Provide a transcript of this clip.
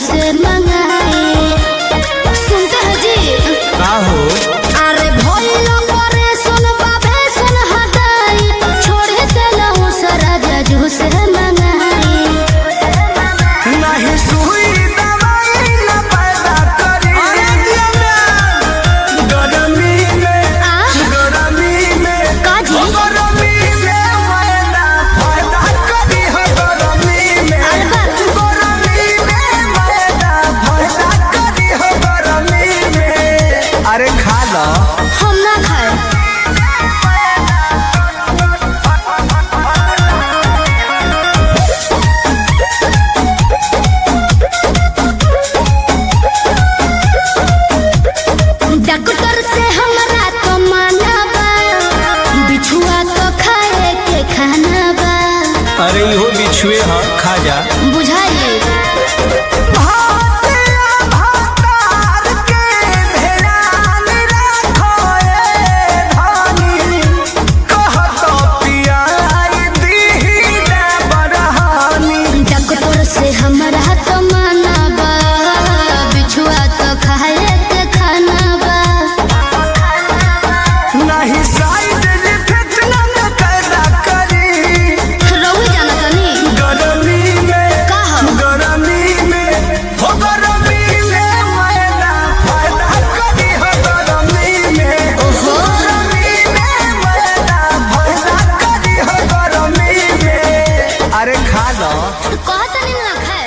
से मंगाए सुनते हैं जी का हो अरे भोलो करे सुन बाबे सुन हटाई छोड़े देलहु सारा जजू से मंगाए नहीं सुई दवाई न पैदा करी गरमी में काजी गरमी में पैदा करी हो गरमी में अरे खा लो हम ना खाए डॉक्टर से हमरा तो माना बा बिछुआ तो खाए के खाना बा अरे इहो बिछुए ह खा जा बुझाइए से हमरा तो माना बा बिछुआ तो खाए के खाना बा नहीं साइड इफेक्ट न पैदा करी रहुए जाना तनी गरमी में का हो गरमी में हो गरमी में मैदा पैदा करी हो गरमी में ओहो गरमी में मैदा पैदा करी हो गरमी में अरे खा लो कहत नहीं ना खाए